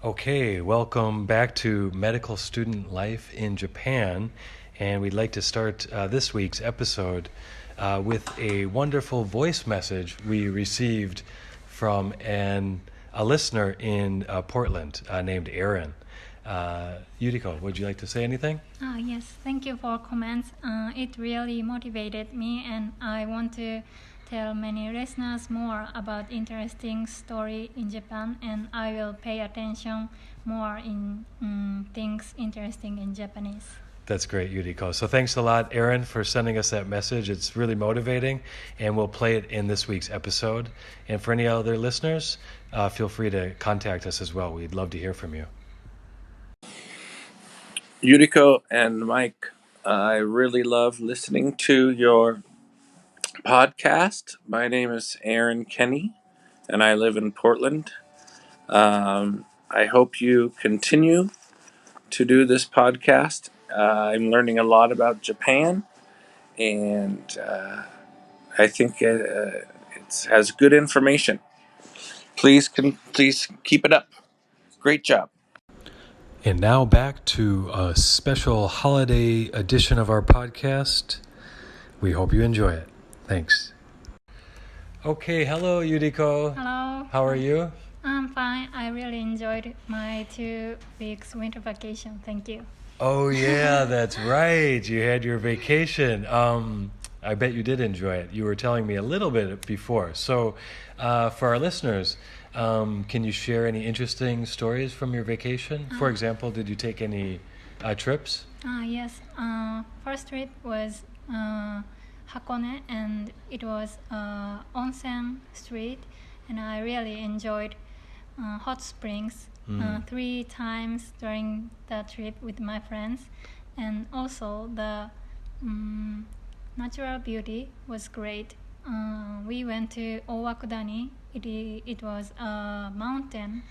Okay, welcome back to Medical Student Life in Japan. And we'd like to start this week's episode with a wonderful voice message we received from a listener in Portland named Aaron. Yuriko, would you like to say anything? Yes, thank you for comments. It really motivated me, and I want to tell many listeners more about interesting story in Japan, and I will pay attention more in things interesting in Japanese. That's great, Yuriko. So thanks a lot, Aaron, for sending us that message. It's really motivating, and we'll play it in this week's episode. And for any other listeners, feel free to contact us as well. We'd love to hear from you. Yuriko and Mike, I really love listening to your podcast. My name is Aaron Kenny, and I live in Portland. I hope you continue to do this podcast. I'm learning a lot about Japan, and I think it has good information. Please keep it up. Great job. And now back to a special holiday edition of our podcast. We hope you enjoy it. Thanks. Okay, hello, Yuriko. Hello. How are you? I'm fine. I really enjoyed my 2 weeks winter vacation. Thank you. Oh, yeah, that's right. You had your vacation. I bet you did enjoy it. You were telling me a little bit before. So for our listeners, can you share any interesting stories from your vacation? For example, did you take any trips? Yes. First trip was Hakone, and it was onsen street, and I really enjoyed hot springs 3 times during the trip with my friends, and also the natural beauty was great. We went to Owakudani. It was a mountain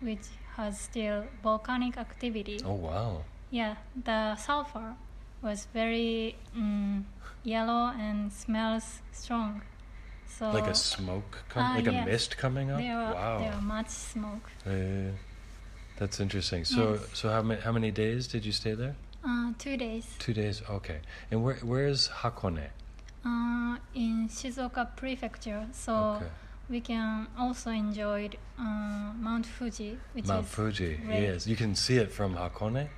which has still volcanic activity. Oh, wow. Yeah, the sulfur was very yellow and smells strong. So Like a smoke, like a yes. mist coming up? There Wow. were much smoke. That's interesting. So, Yes. so how many days did you stay there? 2 days. 2 days. Okay. And where is Hakone? In Shizuoka Prefecture, so Okay. we can also enjoy Mount Fuji, which Mount is Fuji. great. Yes, you can see it from Hakone.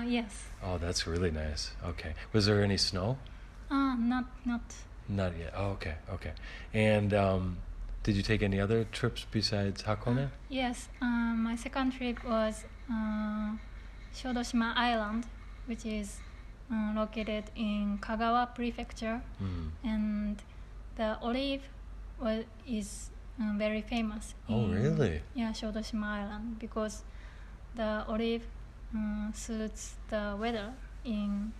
Yes. Oh, that's really nice. Okay. Was there any snow? Not. Not yet. Oh, okay. Okay. And did you take any other trips besides Hakone? Yes. My second trip was Shodoshima Island, which is located in Kagawa Prefecture, and the olive is very famous. Oh, really? Yeah, Shodoshima Island, because the olive suits the weather in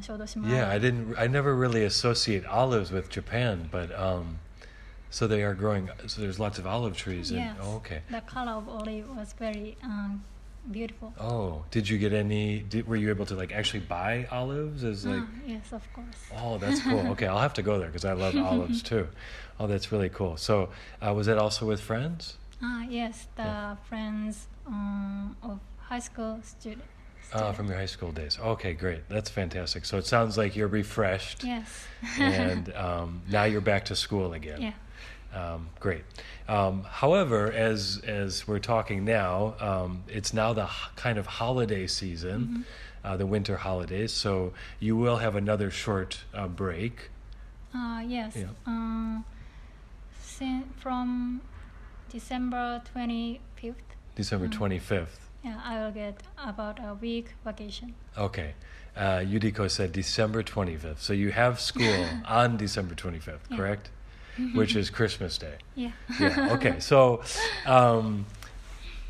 Shodoshima Yeah, Island. I never really associate olives with Japan, but so they are growing. So there's lots of olive trees. Yes. Oh, okay. The color of olive was very beautiful. Oh, did you get any? Were you able to actually buy olives? Yes, of course. Oh, that's cool. Okay, I'll have to go there because I love olives too. Oh, that's really cool. So, was that also with friends? Yes, the friends of high school students. From your high school days. Okay, great. That's fantastic. So it sounds like you're refreshed. Yes. And now you're back to school again. Yeah. Great. However, as we're talking now, it's now the kind of holiday season, the winter holidays. So you will have another short break. Yes. Yeah. From December 25th. December 25th. Yeah, I will get about a week vacation. Okay. Yuriko said December 25th. So you have school on December 25th, Yeah. correct? Which is Christmas Day. Yeah. Yeah. Okay. So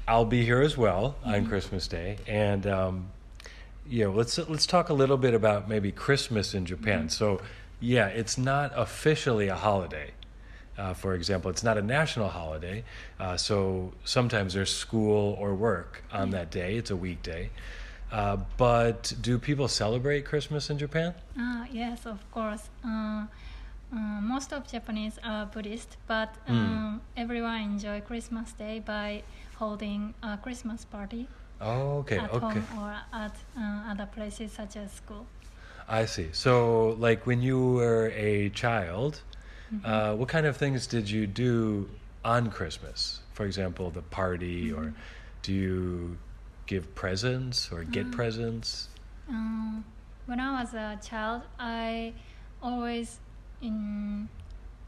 I'll be here as well on Christmas Day, and let's talk a little bit about maybe Christmas in Japan. So yeah, it's not officially a holiday. For example, it's not a national holiday, so sometimes there's school or work on that day. It's a weekday. But do people celebrate Christmas in Japan? Yes, of course. most of Japanese are Buddhist, but everyone enjoy Christmas Day by holding a Christmas party at home or at other places such as school. I see. So, like when you were a child, what kind of things did you do on Christmas? For example, the party, or do you give presents or get presents? When I was a child, I always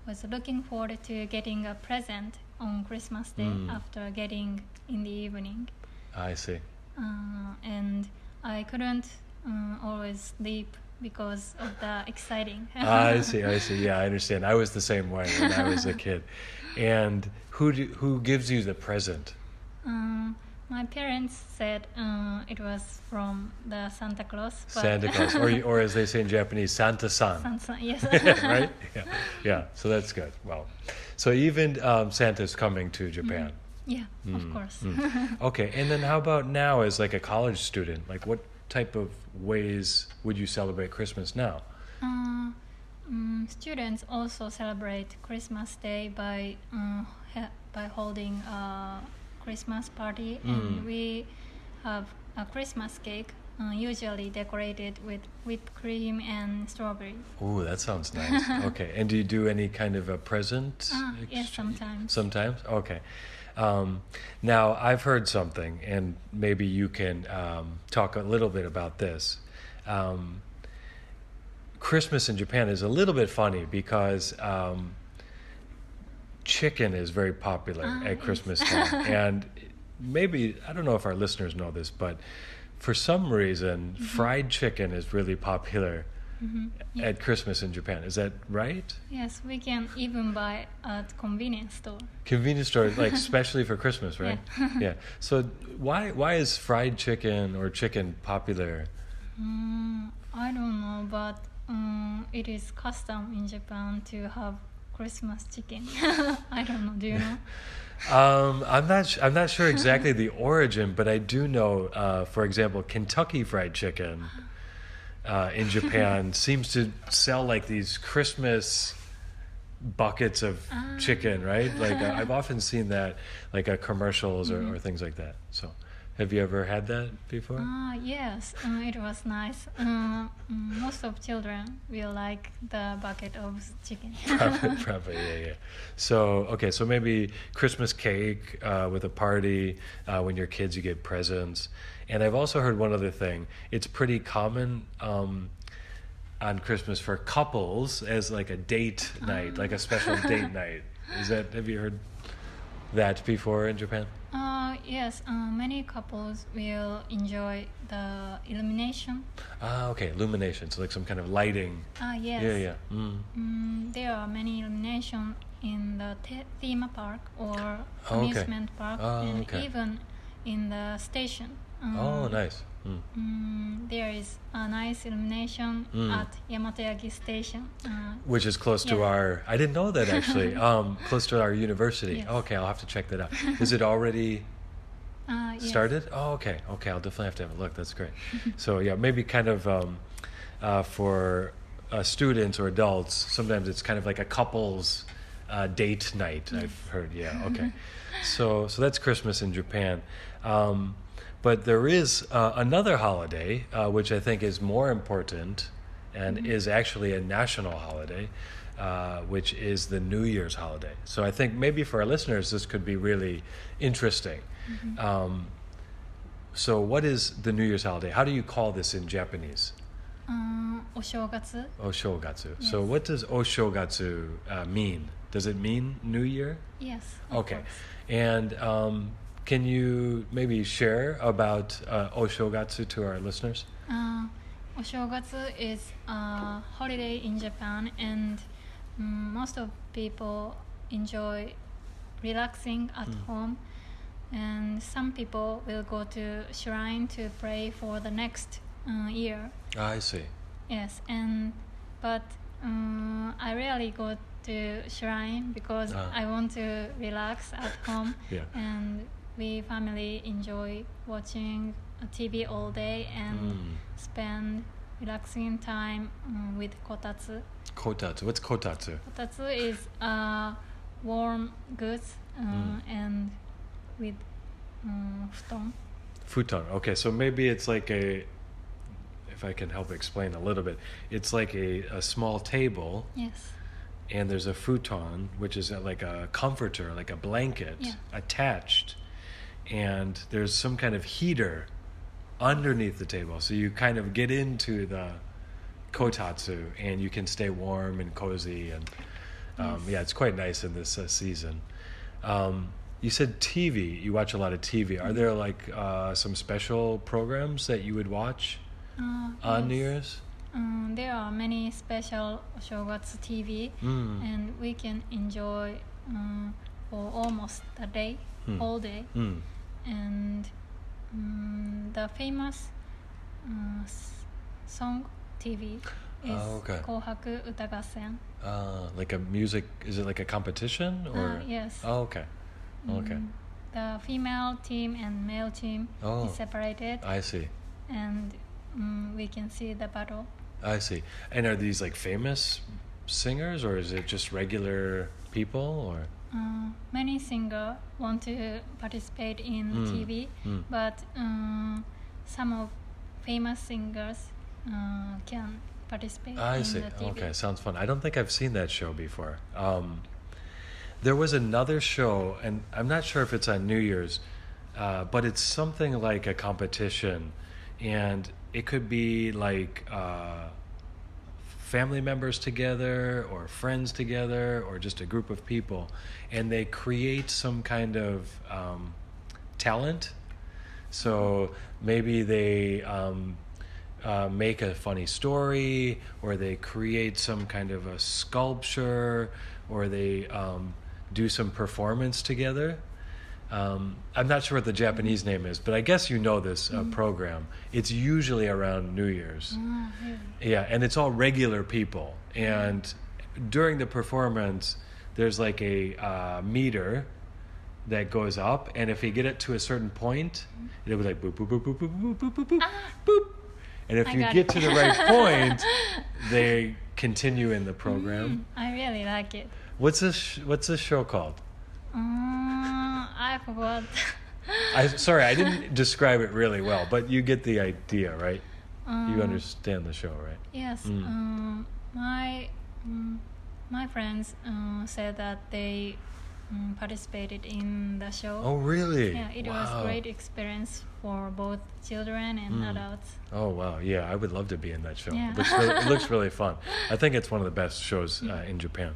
was looking forward to getting a present on Christmas Day after getting in the evening. I see. And I couldn't always sleep because of the exciting. I see. Yeah, I understand. I was the same way when I was a kid. And who gives you the present? My parents said it was from the Santa Claus. But Santa Claus, or as they say in Japanese, Santa-san. Santa, yes. Right? Yeah. So that's good. Well, so even Santa's coming to Japan. Yeah, of course. Okay, and then how about now as like a college student? Like what type of ways would you celebrate Christmas now? Students also celebrate Christmas Day by holding a Christmas party, and we have a Christmas cake, usually decorated with whipped cream and strawberry. Ooh, that sounds nice. Okay, and do you do any kind of a present? Yes, sometimes. Sometimes? Okay. Now, I've heard something, and maybe you can talk a little bit about this. Christmas in Japan is a little bit funny because chicken is very popular at Christmas time. And maybe, I don't know if our listeners know this, but for some reason, fried chicken is really popular at Christmas in Japan. Is that right? Yes, we can even buy at convenience store. Convenience store, like especially for Christmas, right? Yeah. So why is fried chicken or chicken popular? I don't know, but it is custom in Japan to have Christmas chicken. I don't know. Do you know? I'm not sure exactly the origin, but I do know, for example, Kentucky Fried Chicken in Japan seems to sell like these Christmas buckets of chicken, right? Like I've often seen that, like commercials or things like that. So, have you ever had that before? Yes, it was nice. Most of children will like the bucket of chicken. Probably, yeah. So, okay, so maybe Christmas cake with a party. When you're kids, you get presents. And I've also heard one other thing. It's pretty common on Christmas for couples as like a date night, like a special date night. Have you heard that before in Japan? Yes, many couples will enjoy the illumination. Okay, illumination, so like some kind of lighting. Yes. Yeah. There are many illumination in the theme park or amusement park, and even in the station. Nice. There is a nice illumination at Yamatoyagi Station. Which is close to our... I didn't know that, actually. Close to our university. Yes. Okay, I'll have to check that out. Is it already started? Yes. Oh, okay. I'll definitely have to have a look. That's great. So, yeah, maybe kind of for students or adults, sometimes it's kind of like a couple's date night, I've heard. Yeah, okay. So that's Christmas in Japan. But there is another holiday, which I think is more important and is actually a national holiday, which is the New Year's holiday. So I think maybe for our listeners, this could be really interesting. So what is the New Year's holiday? How do you call this in Japanese? Oshogatsu. Oshogatsu. Yes. So what does Oshogatsu mean? Does it mean New Year? Yes. Okay. And can you maybe share about Oshogatsu to our listeners? Oshogatsu is a holiday in Japan, and most of people enjoy relaxing at home, and some people will go to shrine to pray for the next year. I see. Yes, but I rarely go to shrine because I want to relax at home. Yeah. And we family enjoy watching TV all day and spend relaxing time with kotatsu. Kotatsu. What's kotatsu? Kotatsu is warm goods and with futon. Futon. Okay, so maybe it's like if I can help explain a little bit, it's like a small table. Yes. And there's a futon, which is like a comforter, like a blanket attached. And there's some kind of heater underneath the table. So you kind of get into the kotatsu and you can stay warm and cozy. And yeah, it's quite nice in this season. You said TV. You watch a lot of TV. Are there like some special programs that you would watch on New Year's? There are many special Oshogatsu TV, and we can enjoy for almost a day, all day. And the famous song TV is Kohaku Utagassen. Like a music, is it like a competition? Or? Yes. Oh, okay. Okay. The female team and male team is separated. I see. And we can see the battle. I see. And are these like famous singers, or is it just regular people, or? Many singers want to participate in TV, but some of famous singers can participate I in see. the TV. Okay, sounds fun. I don't think I've seen that show before. There was another show, and I'm not sure if it's on New Year's, but it's something like a competition, and it could be like family members together or friends together or just a group of people, and they create some kind of talent. So maybe they make a funny story, or they create some kind of a sculpture, or they do some performance together. I'm not sure what the Japanese name is, but I guess you know this program. It's usually around New Year's. Really? Yeah, and it's all regular people. And during the performance, there's like a meter that goes up, and if you get it to a certain point, it'll be like boop, boop, boop, boop, boop, boop, boop, boop, boop, boop. And if you get to the right point, they continue in the program. I really like it. What's this show called? I forgot. Sorry, I didn't describe it really well, but you get the idea, right? You understand the show, right? Yes. My friends said that they participated in the show. Oh, really? Yeah, it was a great experience for both children and adults. Oh, wow. Yeah, I would love to be in that show. Yeah. It looks really fun. I think it's one of the best shows in Japan.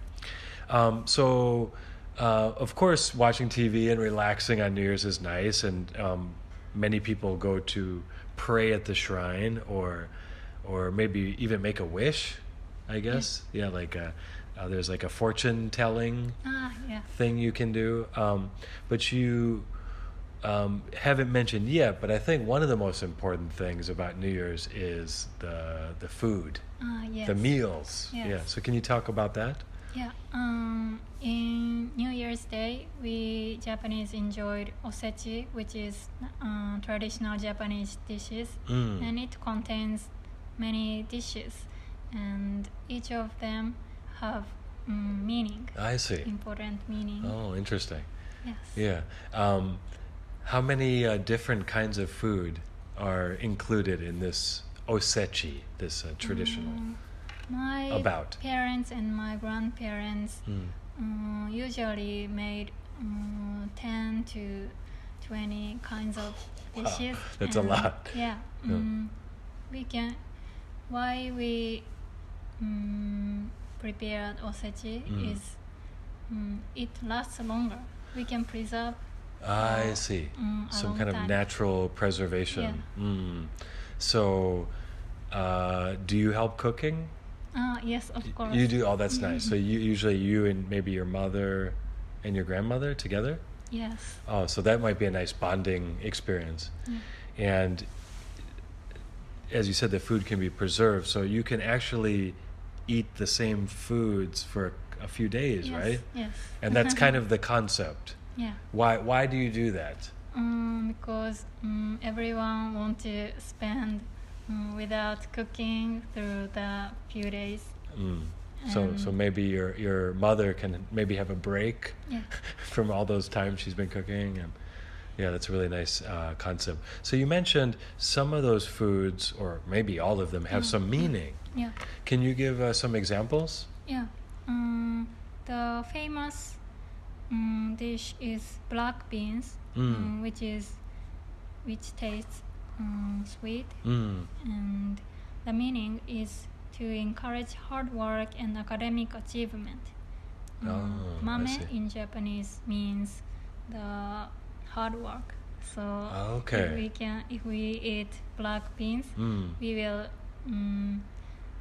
So, of course, watching TV and relaxing on New Year's is nice, and many people go to pray at the shrine, or maybe even make a wish, I guess. Yeah, like there's like a fortune telling thing you can do. But you haven't mentioned yet, but I think one of the most important things about New Year's is the food, Yes. the meals. Yes. Yeah. So can you talk about that? Yeah. In New Year's Day, we Japanese enjoyed osechi, which is traditional Japanese dishes, and it contains many dishes, and each of them have meaning. I see. Important meaning. Oh, interesting. Yes. Yeah. How many different kinds of food are included in this osechi, this traditional? My About. parents and my grandparents usually made 10 to 20 kinds of dishes. Wow, that's a lot. Yeah. Why we prepared osechi is it lasts longer. We can preserve. I see. Some kind of time. natural preservation. Yeah. So, do you help cooking? Yes, of course. You do? Oh, that's nice. So usually you and maybe your mother and your grandmother together? Yes. Oh, so that might be a nice bonding experience. And as you said, the food can be preserved, so you can actually eat the same foods for a few days, Yes, right? yes. And that's kind of the concept. Yeah. Why do you do that? Because everyone want to spend without cooking through the few days. So maybe your mother can maybe have a break Yeah. from all those times she's been cooking, and yeah, that's a really nice concept. So you mentioned some of those foods, or maybe all of them, have some meaning. Yeah. Can you give some examples? Yeah. The famous dish is black beans, which tastes sweet, and the meaning is to encourage hard work and academic achievement. I Mame see. in Japanese means the hard work. So Okay. if we eat black beans, we will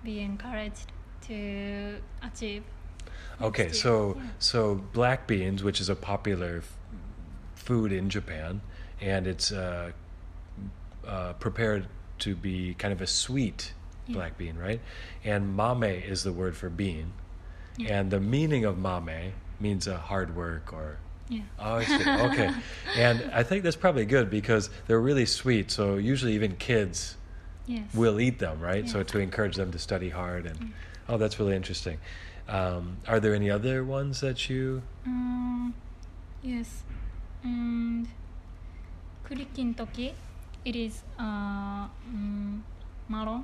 be encouraged to achieve. Okay, next year. so black beans, which is a popular food in Japan, and it's prepared to be kind of a sweet black bean, right? And mame is the word for bean, and the meaning of mame means hard work or. Yeah. Oh, I see. Okay, and I think that's probably good because they're really sweet. So usually even kids Yes. will eat them, right? So Yes. to encourage them to study hard, and oh, that's really interesting. Are there any other ones that you? Yes. And kurikin toki, it is melon.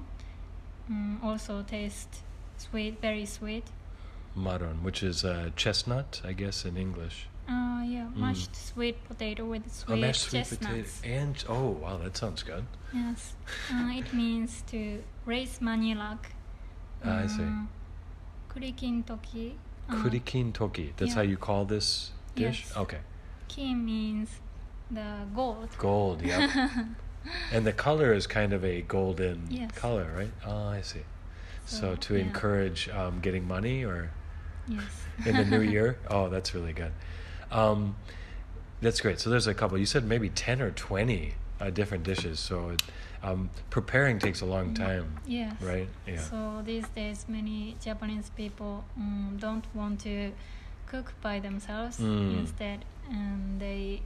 Also taste sweet, very sweet. Maron, which is chestnut, I guess in English. Yeah, mashed sweet potato with sweet Mashed sweet chestnuts. potato, and oh wow, that sounds good. Yes. It means to raise money luck. I see. Kurikin toki. Kurikin toki. That's how you call this dish. Yes. Okay. Kin means the gold. Gold. Yep. And the color is kind of a golden Yes. color, right? Oh, I see. So So, to yeah. encourage getting money or Yes. in the new year. Oh, that's really good. That's great. So there's a couple. You said maybe 10 or 20 different dishes. So preparing takes a long time, Yes. right? Yeah. So these days, many Japanese people don't want to cook by themselves. Instead, they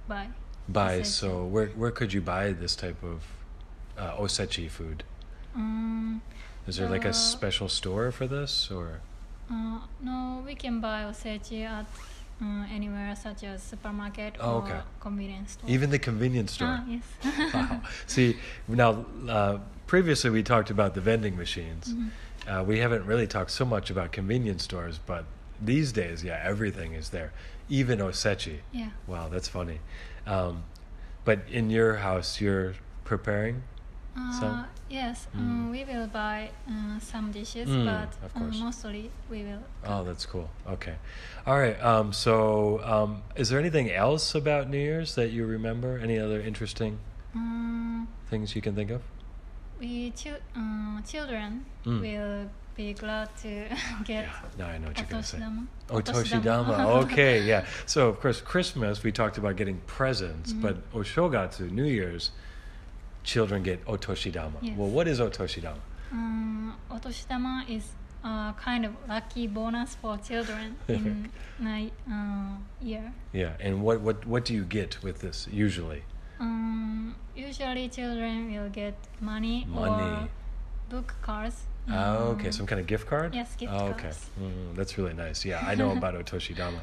buy. Buy. osechi. So where could you buy this type of osechi food? Is there like a special store for this, or? No, we can buy osechi at anywhere such as supermarket Oh, or okay. convenience store. Even the convenience store. Yes. Wow. See, now previously we talked about the vending machines. We haven't really talked so much about convenience stores, but these days, yeah, everything is there, even osechi. Yeah. Wow, that's funny. But in your house, you're preparing some? Yes, we will buy some dishes, but of course. mostly we will. Oh, that's cool. Okay. All right. So is there anything else about New Year's that you remember? Any other interesting things you can think of? Children will be glad to get Now I know what you're going to say. otoshidama. Otoshidama. Okay, yeah. So, of course, Christmas, we talked about getting presents, but Oshogatsu, New Year's, children get otoshidama. Yes. Well, what is otoshidama? Otoshidama is a kind of lucky bonus for children in my year. Yeah, and what do you get with this usually? Usually children will get money. Money. Or book cards. Oh, okay, some kind of gift card? Yes, gift Okay, cards. that's really nice. Yeah, I know about otoshidama.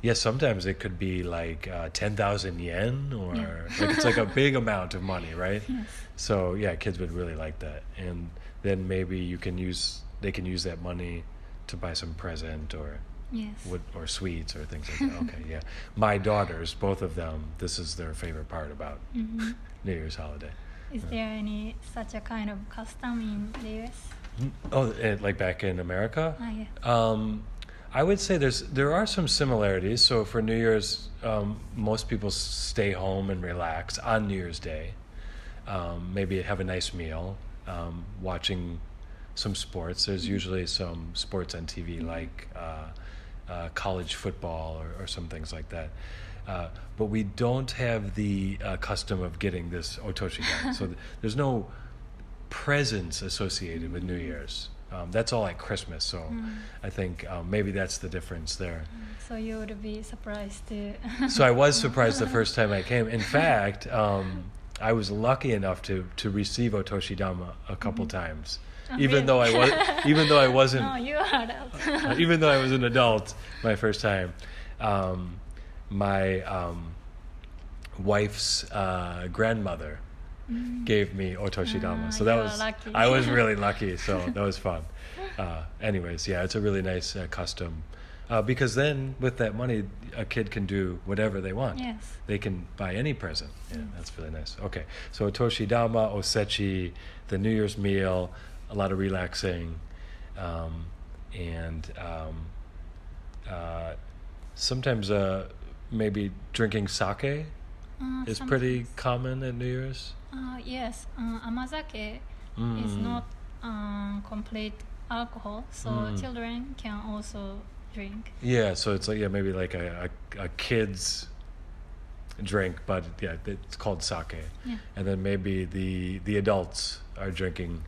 Yes, sometimes it could be like 10,000 yen, or like it's like a big amount of money, right? Yes. So yeah, kids would really like that, and then maybe they can use that money to buy some present or Yes. or sweets or things like that. Okay, yeah. My daughters, both of them, this is their favorite part about New Year's holiday. Is there any such a kind of custom in the US? Oh, like back in America? Yeah. I would say there are some similarities. So for New Year's, most people stay home and relax on New Year's Day. Maybe have a nice meal, watching some sports. There's usually some sports on TV, like college football or some things like that. But we don't have the custom of getting this otoshidama. So there's no presents associated with New Year's. That's all at Christmas. So I think maybe that's the difference there. So you would be surprised to. So I was surprised the first time I came. In fact, I was lucky enough to receive otoshidama a couple times, Oh, even really? though I wasn't, No, you are adult. even though I was an adult my first time. My wife's grandmother gave me otoshidama, so that you are was lucky. I was really lucky. So that was fun. Anyways, yeah, it's a really nice custom. Because then, with that money, a kid can do whatever they want. Yes. They can buy any present. Yeah, that's really nice. Okay, so otoshidama, osechi, the New Year's meal, a lot of relaxing, and sometimes maybe drinking sake is pretty common at New Year's. Yes, amazake is not complete alcohol, so children can also drink. Yeah, so it's like maybe like a kid's drink, but yeah, it's called sake. Yeah. And then maybe the adults are drinking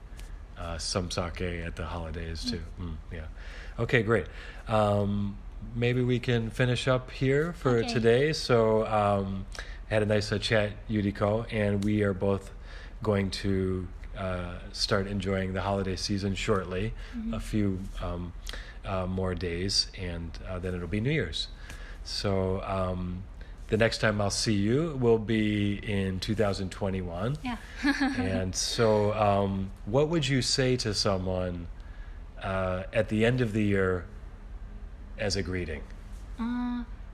some sake at the holidays too. Yeah. Okay, great. Maybe we can finish up here for today. So had a nice chat, Yuriko, and we are both going to start enjoying the holiday season shortly. A few more days, and then it'll be New Year's. So the next time I'll see you will be in 2021. Yeah. And so what would you say to someone at the end of the year as a greeting?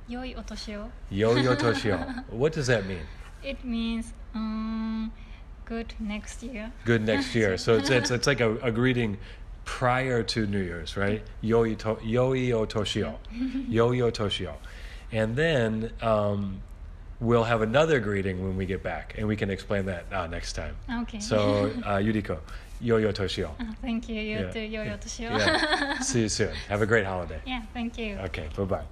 Yoi otoshi o. Yo-yo toshio. What does that mean? It means good next year. Good next year. So it's like a greeting prior to New Year's, right? Yoi otoshio. Yo-yo toshio. And then we'll have another greeting when we get back, and we can explain that next time. Okay. So, Yuriko, yo-yo toshio. Thank you. You Yeah. too. Yoi otoshi o. Yeah. See you soon. Have a great holiday. Yeah. Thank you. Okay, bye-bye.